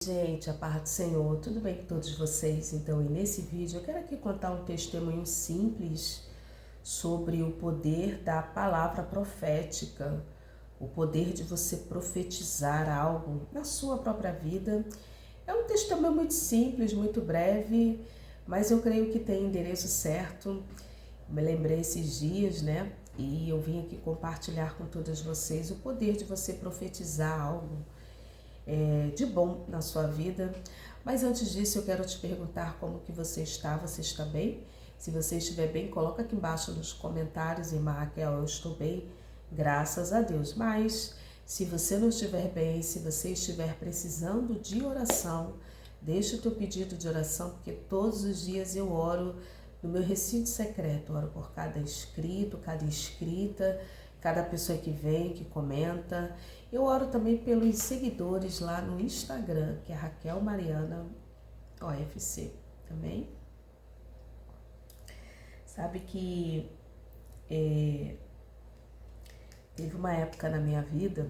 Gente, a paz do Senhor, tudo bem com todos vocês? Então, e nesse vídeo eu quero aqui contar um testemunho simples sobre o poder da palavra profética, o poder de você profetizar algo na sua própria vida. É um testemunho muito simples, muito breve, mas eu creio que tem endereço certo. Me lembrei esses dias, né? E eu vim aqui compartilhar com todos vocês o poder de você profetizar algo de bom na sua vida. Mas antes disso eu quero te perguntar como que você está bem? Se você estiver bem, coloca aqui embaixo nos comentários, irmã Raquel, eu estou bem, graças a Deus. Mas se você não estiver bem, se você estiver precisando de oração, deixa o teu pedido de oração, porque todos os dias eu oro no meu recinto secreto, oro por cada inscrito, cada inscrita, cada pessoa que vem, que comenta. Eu oro também pelos seguidores lá no Instagram, que é Raquel Mariana OFC também. Sabe que teve uma época na minha vida,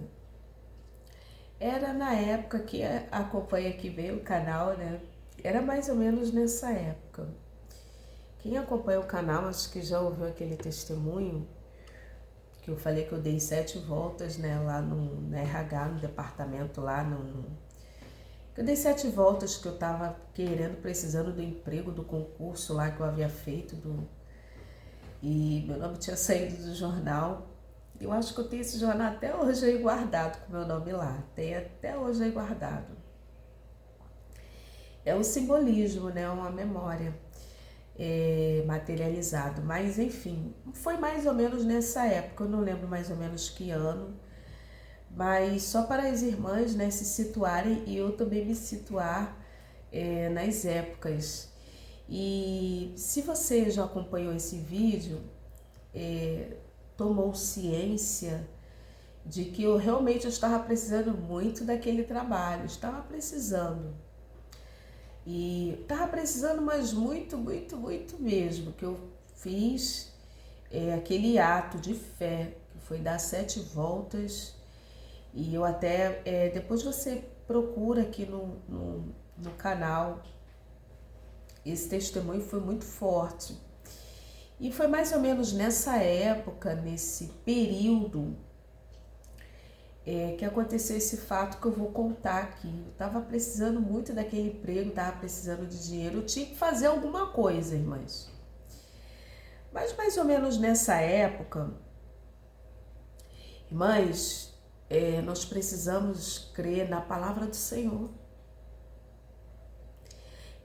era na época que acompanha aqui bem o canal, né? Era mais ou menos nessa época. Quem acompanha o canal, acho que já ouviu aquele testemunho que eu falei que eu dei 7 voltas, né, lá no RH, no departamento lá, eu dei 7 voltas que eu tava querendo, precisando do emprego, do concurso lá que eu havia feito, e meu nome tinha saído do jornal. Eu acho que eu tenho esse jornal até hoje aí guardado com meu nome lá, tem até hoje aí guardado. É um simbolismo, né, uma memória materializado, mas enfim, foi mais ou menos nessa época, eu não lembro mais ou menos que ano, mas só para as irmãs, né, se situarem e eu também me situar nas épocas. E se você já acompanhou esse vídeo, tomou ciência de que eu realmente estava precisando muito daquele trabalho, estava precisando. E estava precisando, mas muito, muito, muito mesmo, que eu fiz aquele ato de fé, que foi dar 7 voltas. E eu até, depois você procura aqui no canal, esse testemunho foi muito forte. E foi mais ou menos nessa época, nesse período, que aconteceu esse fato que eu vou contar aqui. Eu estava precisando muito daquele emprego, estava precisando de dinheiro, eu tinha que fazer alguma coisa, irmãs. Mas mais ou menos nessa época, irmãs, nós precisamos crer na palavra do Senhor.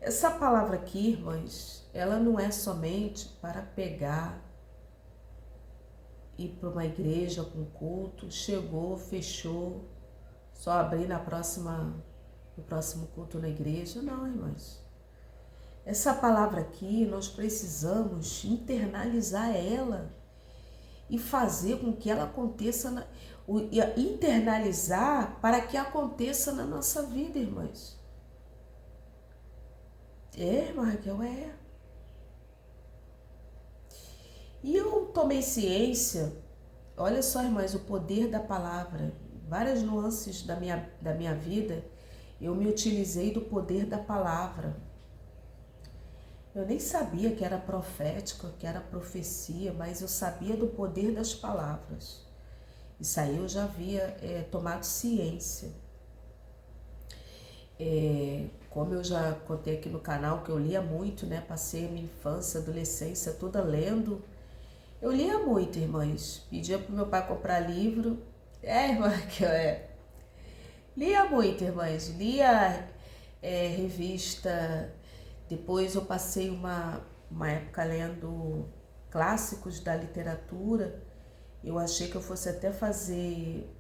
Essa palavra aqui, irmãs, ela não é somente para pegar, ir para uma igreja com culto, chegou, fechou, só abrir no próximo culto na igreja. Não, irmãs. Essa palavra aqui, nós precisamos internalizar ela e fazer com que ela aconteça, internalizar para que aconteça na nossa vida, irmãs. Irmã Raquel, E eu tomei ciência, olha só, irmãs, o poder da palavra, várias nuances da minha vida, eu me utilizei do poder da palavra. Eu nem sabia que era profético, que era profecia, mas eu sabia do poder das palavras. Isso aí eu já havia tomado ciência. Como eu já contei aqui no canal, que eu lia muito, né? Passei a minha infância, adolescência toda lendo. Eu lia muito, irmãs. Pedia pro meu pai comprar livro. Irmã, que lia muito, irmãs. Lia revista. Depois eu passei uma época lendo clássicos da literatura. Eu achei que eu fosse até fazer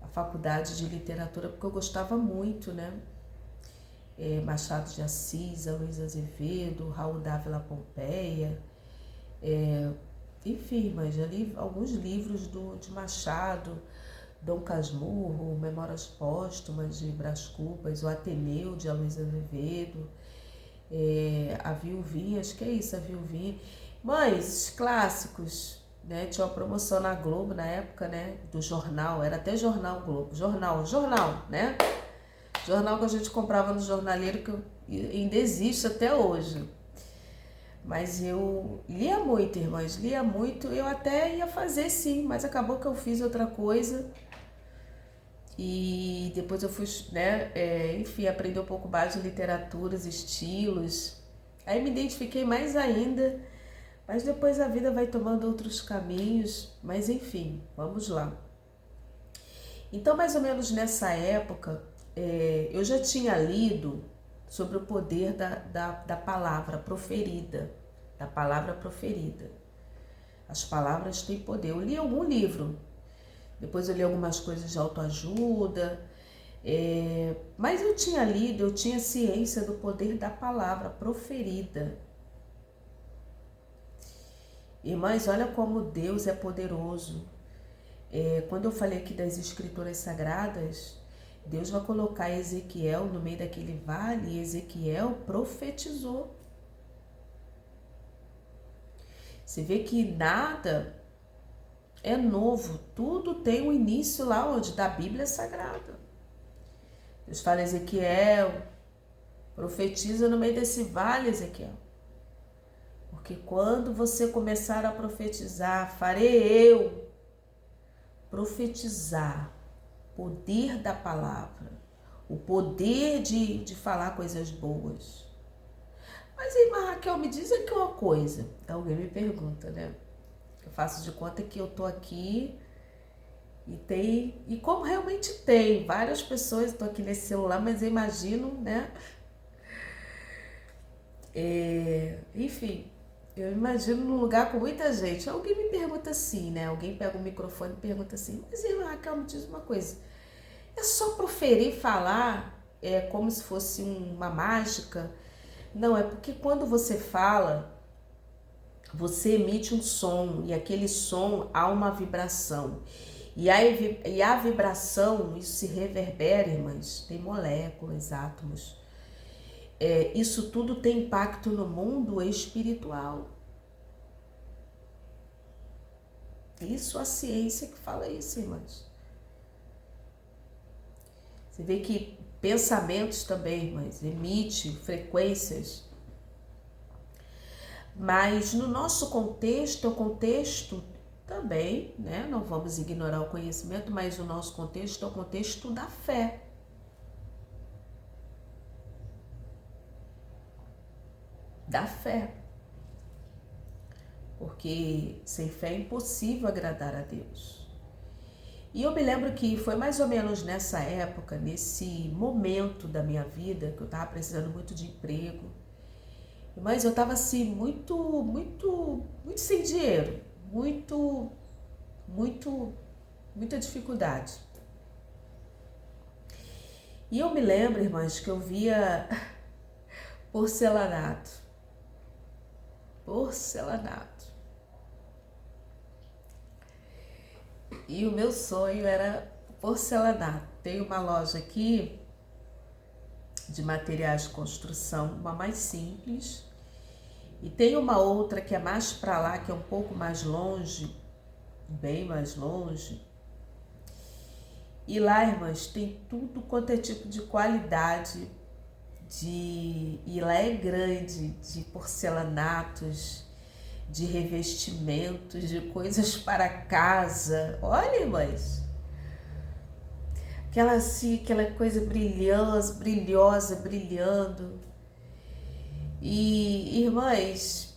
a faculdade de literatura, porque eu gostava muito, né? Machado de Assis, Luiz Azevedo, Raul Dávila Pompeia, enfim, mas já li alguns livros de Machado, Dom Casmurro, Memórias Póstumas de Brás Cubas, o Ateneu de Luiz Azevedo, a Viuvinha, acho que é isso, a Viuvinha. Mas, clássicos, né? Tinha uma promoção na Globo na época, né? Do jornal, era até jornal Globo. Jornal, né? Jornal que a gente comprava no jornaleiro, que ainda existe até hoje. Mas eu lia muito, irmãs, lia muito. Eu até ia fazer sim, mas acabou que eu fiz outra coisa. E depois eu fui, né, enfim, aprender um pouco mais de literaturas, estilos. Aí me identifiquei mais ainda, mas depois a vida vai tomando outros caminhos. Mas enfim, vamos lá. Então, mais ou menos nessa época, eu já tinha lido sobre o poder da palavra proferida, da palavra proferida. As palavras têm poder. Eu li algum livro, depois eu li algumas coisas de autoajuda, mas eu tinha lido, eu tinha ciência do poder da palavra proferida. Irmãs, olha como Deus é poderoso. Quando eu falei aqui das escrituras sagradas, Deus vai colocar Ezequiel no meio daquele vale e Ezequiel profetizou. Você vê que nada é novo, tudo tem um início lá onde da Bíblia Sagrada. Deus fala, Ezequiel, profetiza no meio desse vale, Ezequiel. Porque quando você começar a profetizar, farei eu profetizar, poder da palavra, o poder de falar coisas boas. Mas aí, Raquel, me diz aqui uma coisa. Então, alguém me pergunta, né? Eu faço de conta que eu tô aqui e como realmente tem várias pessoas, estou aqui nesse celular, mas eu imagino, né? Enfim, eu imagino num lugar com muita gente. Alguém me pergunta assim, né? Alguém pega o microfone e pergunta assim, mas irmã Raquel, me diz uma coisa. É só proferir e falar como se fosse uma mágica? Não, é porque quando você fala, você emite um som e aquele som há uma vibração. E a vibração, isso se reverbera, irmãs, tem moléculas, átomos. Isso tudo tem impacto no mundo espiritual. Isso a ciência que fala isso, irmãs. Você vê que pensamentos também, irmãs, emite frequências. Mas no nosso contexto, é o contexto também, né? Não vamos ignorar o conhecimento, mas o nosso contexto é o contexto da fé. Da fé. Porque sem fé é impossível agradar a Deus. E eu me lembro que foi mais ou menos nessa época, nesse momento da minha vida, que eu estava precisando muito de emprego. Mas eu estava assim, muito sem dinheiro. Muita dificuldade. E eu me lembro, irmãs, que eu via porcelanato. E o meu sonho era porcelanato. Tem uma loja aqui de materiais de construção, uma mais simples. E tem uma outra que é mais para lá, que é um pouco mais longe, bem mais longe. E lá, irmãs, tem tudo quanto é tipo de qualidade, e lá é grande, de porcelanatos, de revestimentos, de coisas para casa. Olha, irmãs, aquela coisa brilhosa, brilhando. E, irmãs,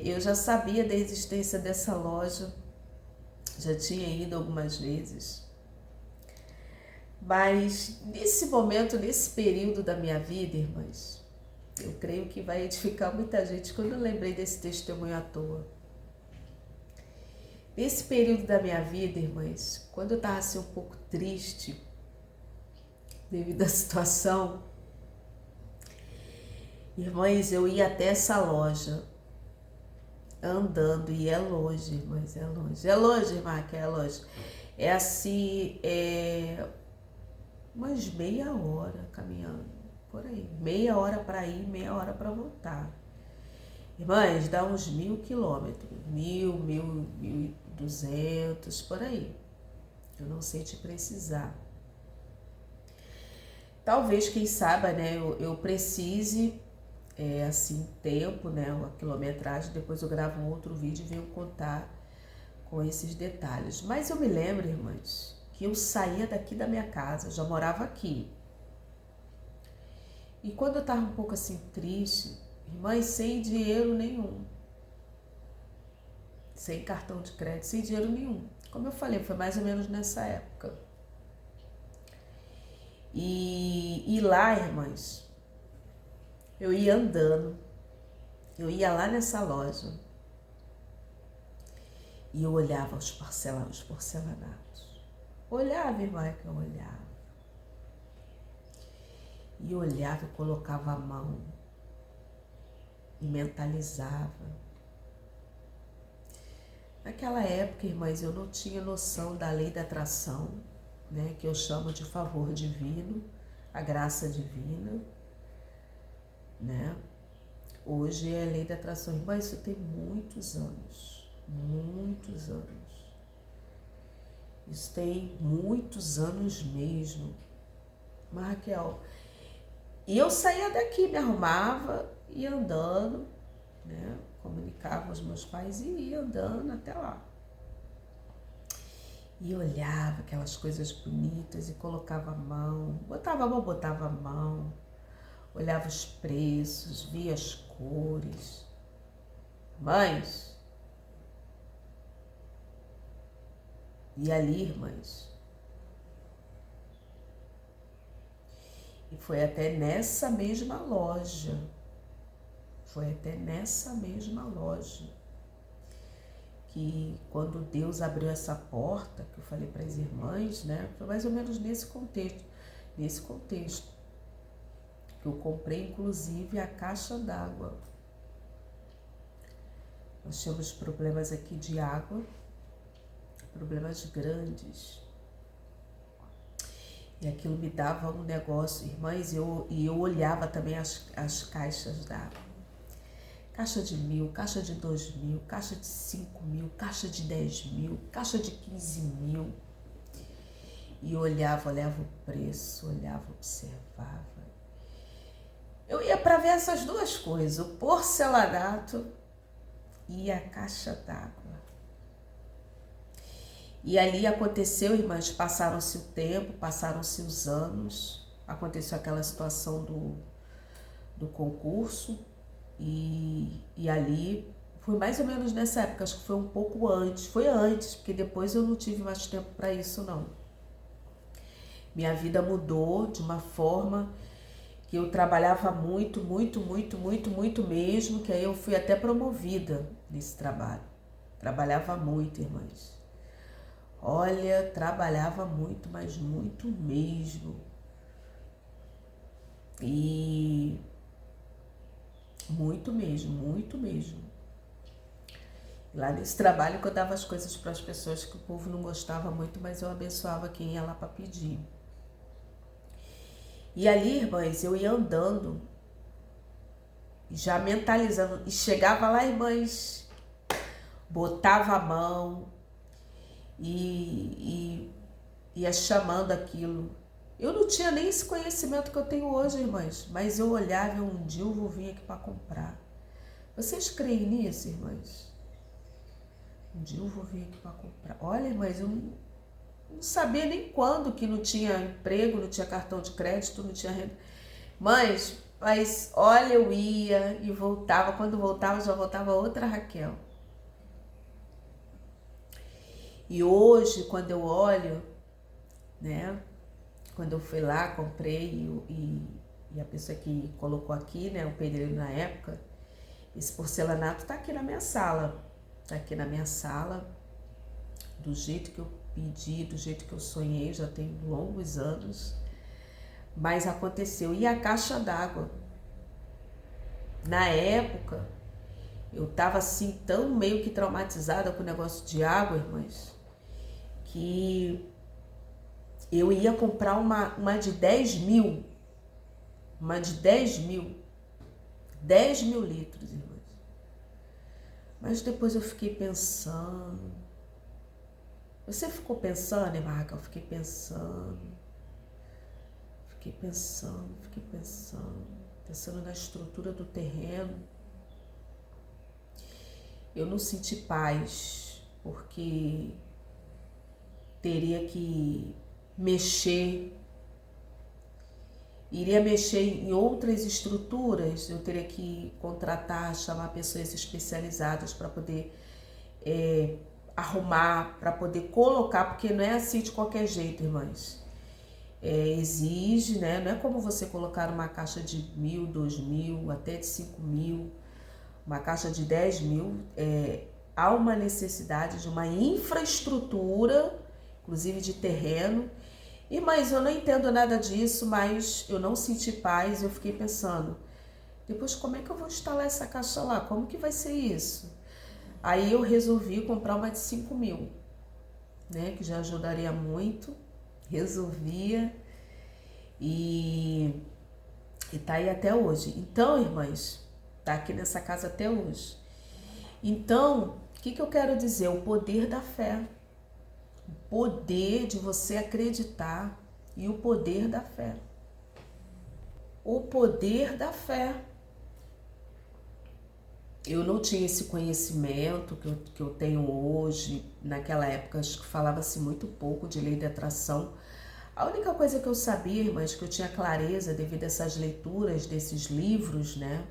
eu já sabia da existência dessa loja, já tinha ido algumas vezes. Mas nesse momento, nesse período da minha vida, irmãs, eu creio que vai edificar muita gente quando eu lembrei desse testemunho à toa. Nesse período da minha vida, irmãs, quando eu estava assim um pouco triste devido à situação, irmãs, eu ia até essa loja andando, e é longe, irmãs, é longe. É longe, irmã, que é longe. É assim, umas meia hora caminhando, por aí. Meia hora para ir, meia hora para voltar. Irmãs, dá uns 1.000 quilômetros, 1.200, por aí. Eu não sei te precisar. Talvez, quem sabe, né, eu precise, assim, tempo, né, a quilometragem, depois eu gravo um outro vídeo e venho contar com esses detalhes. Mas eu me lembro, irmãs, que eu saía daqui da minha casa, eu já morava aqui. E quando eu tava um pouco assim triste, irmãs, sem dinheiro nenhum, sem cartão de crédito, sem dinheiro nenhum. Como eu falei, foi mais ou menos nessa época. E lá, irmãs, eu ia andando, eu ia lá nessa loja e eu olhava os porcelanatos. Olhava, irmã, que eu olhava. E eu olhava e colocava a mão e mentalizava. Naquela época, irmãs, eu não tinha noção da lei da atração, né, que eu chamo de favor divino, a graça divina, né? Hoje é a lei da atração. Irmãs, isso tem muitos anos, muitos anos. Isso tem muitos anos mesmo. Mas, Raquel, e eu saía daqui, me arrumava, ia andando, né? Comunicava aos meus pais e ia andando até lá. E olhava aquelas coisas bonitas e colocava a mão, botava a mão, olhava os preços, via as cores. Mães, e ali, irmãs, e foi até nessa mesma loja, que quando Deus abriu essa porta, que eu falei para as irmãs, né, foi mais ou menos nesse contexto, que eu comprei inclusive a caixa d'água. Nós tínhamos problemas aqui de água, problemas grandes. E aquilo me dava um negócio, irmãs, e eu olhava também as caixas d'água. Caixa de 1.000, caixa de 2.000, caixa de 5.000, caixa de 10.000, caixa de 15.000. E eu olhava o preço, observava. Eu ia para ver essas duas coisas, o porcelanato e a caixa d'água. E ali aconteceu, irmãs, passaram-se o tempo, passaram-se os anos, aconteceu aquela situação do concurso. E ali, foi mais ou menos nessa época, acho que foi um pouco antes, foi antes, porque depois eu não tive mais tempo para isso não. Minha vida mudou de uma forma que eu trabalhava muito mesmo, que aí eu fui até promovida nesse trabalho. Trabalhava muito, irmãs. Olha, trabalhava muito, mas muito mesmo. E muito mesmo. Lá nesse trabalho que eu dava as coisas para as pessoas que o povo não gostava muito, mas eu abençoava quem ia lá para pedir. E ali, irmãs, eu ia andando, já mentalizando, e chegava lá, irmãs, botava a mão e ia chamando aquilo. Eu não tinha nem esse conhecimento que eu tenho hoje, irmãs, mas eu olhava, um dia eu vou vir aqui para comprar. Vocês creem nisso, irmãs? Um dia eu vou vir aqui para comprar. Olha, irmãs, eu não sabia nem quando que não tinha emprego, não tinha cartão de crédito, não tinha renda. Mas olha, eu ia e voltava. Quando voltava, já voltava outra Raquel. E hoje, quando eu olho, né? Quando eu fui lá, comprei e a pessoa que colocou aqui, né? O pedreiro na época, esse porcelanato tá aqui na minha sala. Tá aqui na minha sala, do jeito que eu pedi, do jeito que eu sonhei, já tem longos anos. Mas aconteceu. E a caixa d'água? Na época, eu tava assim, tão meio que traumatizada com o negócio de água, irmãs, que eu ia comprar uma de 10.000. Uma de 10.000. 10.000 litros, irmãs. Mas depois eu fiquei pensando. Você ficou pensando, irmã Raquel? Eu fiquei pensando. Pensando na estrutura do terreno. Eu não senti paz, porque teria que iria mexer em outras estruturas, eu teria que contratar, chamar pessoas especializadas para poder arrumar, para poder colocar, porque não é assim de qualquer jeito, irmãs. Exige, né? Não é como você colocar uma caixa de 1.000, 2.000, até de 5.000, uma caixa de 10.000. Há uma necessidade de uma infraestrutura, inclusive de terreno. Mas eu não entendo nada disso, mas eu não senti paz. Eu fiquei pensando, depois como é que eu vou instalar essa caixa lá? Como que vai ser isso? Aí eu resolvi comprar uma de 5.000, né? Que já ajudaria muito. Resolvia e tá aí até hoje. Então, irmãs, tá aqui nessa casa até hoje. Então, o que eu quero dizer? O poder da fé. O poder de você acreditar e o poder da fé. O poder da fé. Eu não tinha esse conhecimento que eu tenho hoje. Naquela época, acho que falava-se muito pouco de lei da atração. A única coisa que eu sabia, irmãs, que eu tinha clareza devido a essas leituras desses livros, né?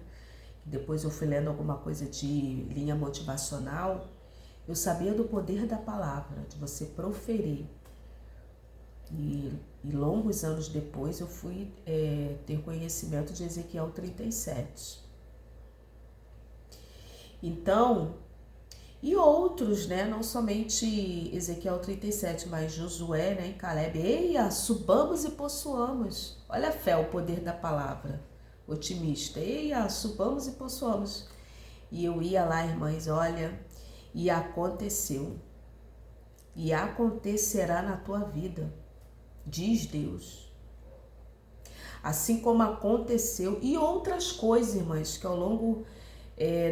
Depois eu fui lendo alguma coisa de linha motivacional. Eu sabia do poder da palavra, de você proferir. E longos anos depois eu fui ter conhecimento de Ezequiel 37. Então, e outros, né? Não somente Ezequiel 37, mas Josué, né? E Caleb. Eia, subamos e possuamos. Olha a fé, o poder da palavra. Otimista. Eia, subamos e possuamos. E eu ia lá, irmãs, olha, e aconteceu. E acontecerá na tua vida, diz Deus. Assim como aconteceu, e outras coisas, irmãs, que ao longo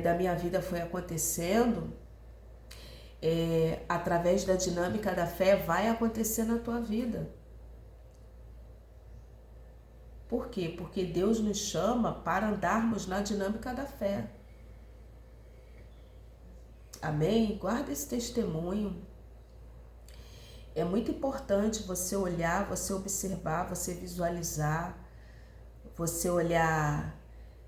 da minha vida foi acontecendo, através da dinâmica da fé, vai acontecer na tua vida. Por quê? Porque Deus nos chama para andarmos na dinâmica da fé. Amém? Guarda esse testemunho. É muito importante você olhar, você observar, você visualizar, você olhar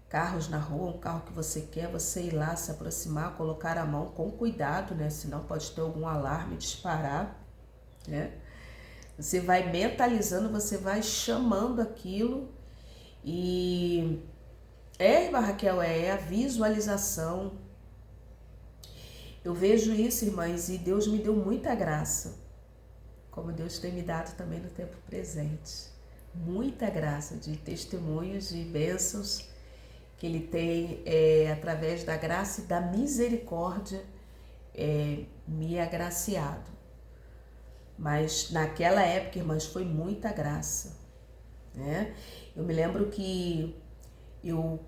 carros na rua, um carro que você quer, você ir lá, se aproximar, colocar a mão com cuidado, né? Senão pode ter algum alarme, disparar, né? Você vai mentalizando, você vai chamando aquilo e irmã Raquel, é a visualização. Eu vejo isso, irmãs, e Deus me deu muita graça, como Deus tem me dado também no tempo presente. Muita graça de testemunhos, de bênçãos que Ele tem através da graça e da misericórdia me agraciado. Mas naquela época, irmãs, foi muita graça, né? Eu me lembro que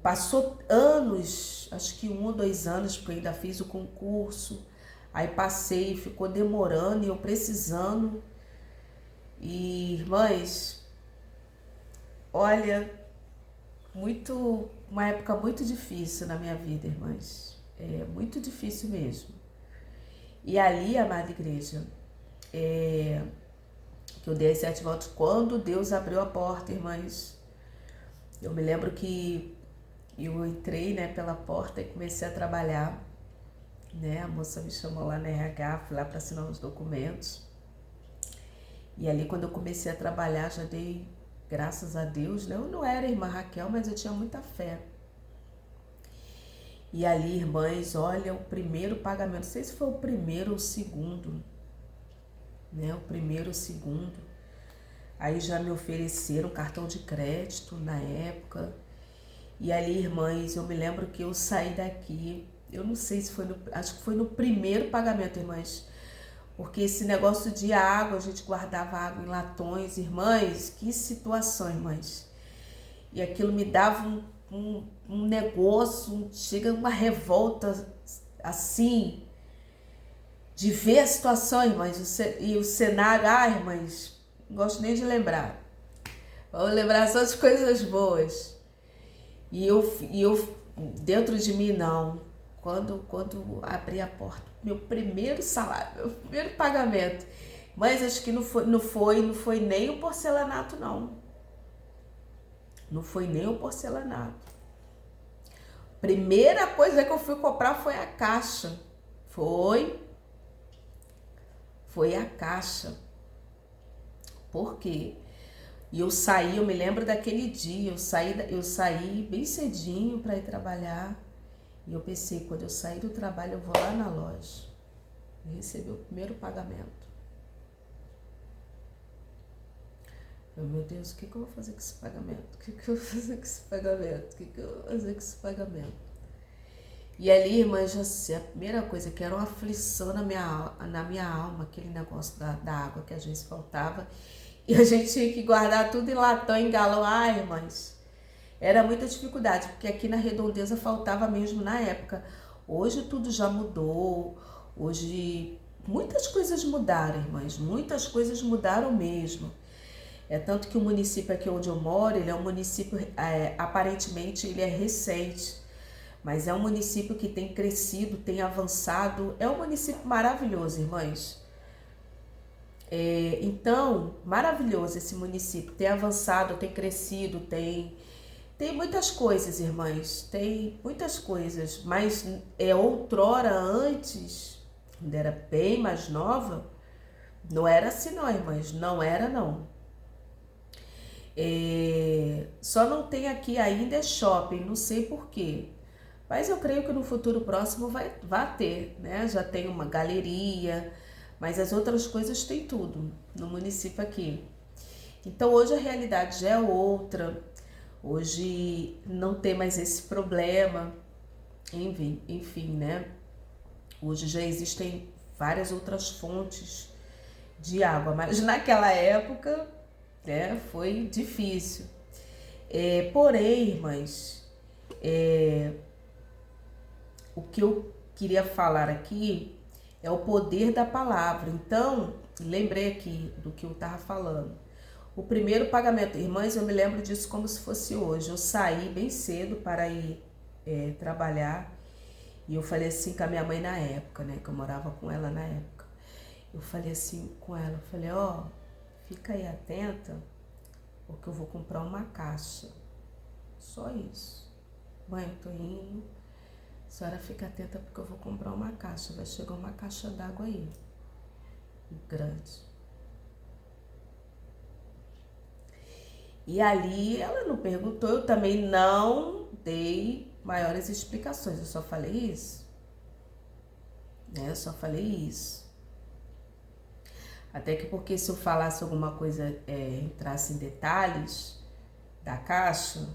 passou anos, acho que 1 ou 2 anos, porque eu ainda fiz o concurso, aí passei, ficou demorando e eu precisando. E, irmãs, olha, uma época muito difícil na minha vida, irmãs, muito difícil mesmo. E ali, amada igreja, que eu dei as 7 voltas, quando Deus abriu a porta, irmãs, eu me lembro que eu entrei, né, pela porta e comecei a trabalhar, né, a moça me chamou lá na RH, fui lá para assinar os documentos, e ali quando eu comecei a trabalhar, já dei graças a Deus, né, eu não era irmã Raquel, mas eu tinha muita fé. E ali, irmãs, olha, o primeiro pagamento, não sei se foi o primeiro ou o segundo, né, o primeiro ou o segundo, aí já me ofereceram cartão de crédito na época. E ali, irmãs, eu me lembro que eu saí daqui, eu não sei se foi acho que foi no primeiro pagamento, irmãs, porque esse negócio de água, a gente guardava água em latões, irmãs, que situação, irmãs. E aquilo me dava um negócio, chega uma revolta, assim, de ver a situação, irmãs, e o cenário, irmãs, não gosto nem de lembrar. Vou lembrar só de coisas boas. E eu dentro de mim, não. Quando abri a porta, meu primeiro salário, meu primeiro pagamento. Mas acho que não foi nem o porcelanato, não. Não foi nem o porcelanato. Primeira coisa que eu fui comprar foi a caixa. Foi a caixa. Por quê? E eu me lembro daquele dia, eu saí bem cedinho para ir trabalhar. E eu pensei, quando eu sair do trabalho, eu vou lá na loja e receber o primeiro pagamento. Meu Deus, o que eu vou fazer com esse pagamento? O que eu vou fazer com esse pagamento? O que eu vou fazer com esse pagamento? E ali, irmã, já sei, a primeira coisa que era uma aflição na minha alma, aquele negócio da água que às vezes faltava. E a gente tinha que guardar tudo em latão, em galão. Irmãs, era muita dificuldade, porque aqui na Redondeza faltava mesmo na época. Hoje tudo já mudou, hoje muitas coisas mudaram, irmãs, muitas coisas mudaram mesmo. É tanto que o município aqui onde eu moro, ele é um município, aparentemente ele é recente, mas é um município que tem crescido, tem avançado, é um município maravilhoso, irmãs. Então, maravilhoso esse município, tem avançado, tem crescido, tem muitas coisas, irmãs, tem muitas coisas, mas outrora, antes, quando era bem mais nova, não era assim não, irmãs, não era não. Só não tem aqui ainda shopping, não sei porquê, mas eu creio que no futuro próximo vai ter, né? Já tem uma galeria, mas as outras coisas tem tudo no município aqui. Então hoje a realidade já é outra, hoje não tem mais esse problema, enfim, né? Hoje já existem várias outras fontes de água, mas naquela época, né, foi difícil. Porém, irmãs, o que eu queria falar aqui é o poder da palavra. Então, lembrei aqui do que eu estava falando. O primeiro pagamento, irmãs, eu me lembro disso como se fosse hoje. Eu saí bem cedo para ir trabalhar e eu falei assim com a minha mãe na época, né, que eu morava com ela na época. Eu falei assim com ela, eu falei, fica aí atenta, porque eu vou comprar uma caixa. Só isso. Mãe, eu tô indo. A senhora fica atenta porque eu vou comprar uma caixa. Vai chegar uma caixa d'água aí. Grande. E ali ela não perguntou, eu também não dei maiores explicações. Eu só falei isso. Né? Eu só falei isso. Até que porque se eu falasse alguma coisa, entrasse em detalhes da caixa,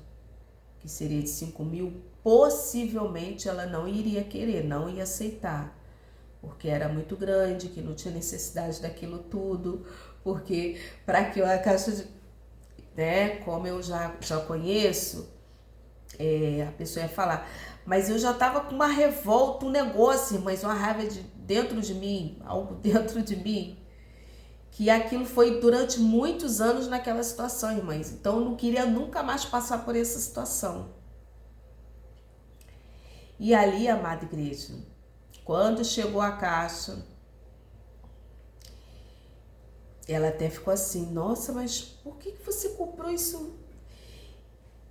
que seria de 5.000, possivelmente ela não iria querer, não ia aceitar. Porque era muito grande, que não tinha necessidade daquilo tudo. Porque para que uma caixa de... né, como eu já conheço, a pessoa ia falar... Mas eu já estava com uma revolta, um negócio, mas uma raiva dentro de mim, algo dentro de mim, que aquilo foi durante muitos anos naquela situação, irmãs. Então eu não queria nunca mais passar por essa situação. E ali, amada igreja, quando chegou a caixa, ela até ficou assim, nossa, mas por que você comprou isso?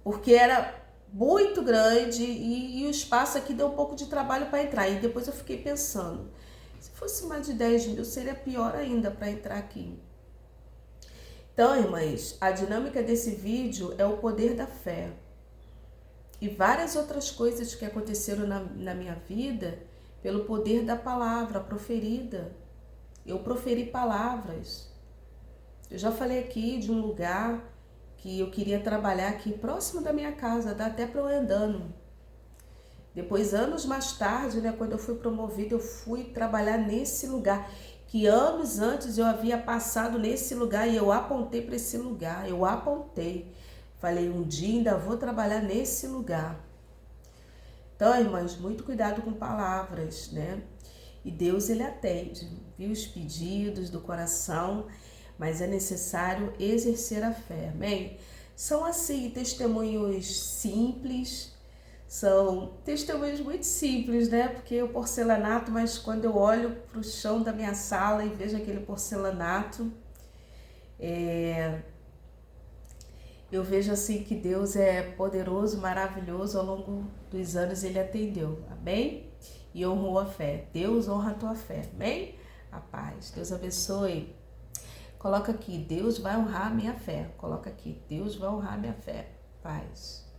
Porque era muito grande e o espaço aqui deu um pouco de trabalho para entrar. E depois eu fiquei pensando, se fosse mais de 10.000, seria pior ainda para entrar aqui. Então, irmãs, a dinâmica desse vídeo é o poder da fé. E várias outras coisas que aconteceram na minha vida pelo poder da palavra proferida. Eu proferi palavras. Eu já falei aqui de um lugar que eu queria trabalhar aqui próximo da minha casa, dá até para eu ir andando. Depois, anos mais tarde, né, quando eu fui promovida, eu fui trabalhar nesse lugar, que anos antes eu havia passado nesse lugar e eu apontei para esse lugar, eu apontei. Falei, um dia ainda vou trabalhar nesse lugar. Então, irmãs, muito cuidado com palavras, né? E Deus, ele atende, viu, os pedidos do coração, mas é necessário exercer a fé, amém? São, assim, testemunhos simples, são testemunhos muito simples, né? Porque o porcelanato, mas quando eu olho para o chão da minha sala e vejo aquele porcelanato, eu vejo assim que Deus é poderoso, maravilhoso, ao longo dos anos ele atendeu, amém? E honrou a fé. Deus honra a tua fé, amém? A paz. Deus abençoe. Coloca aqui, Deus vai honrar a minha fé. Coloca aqui, Deus vai honrar a minha fé. Paz.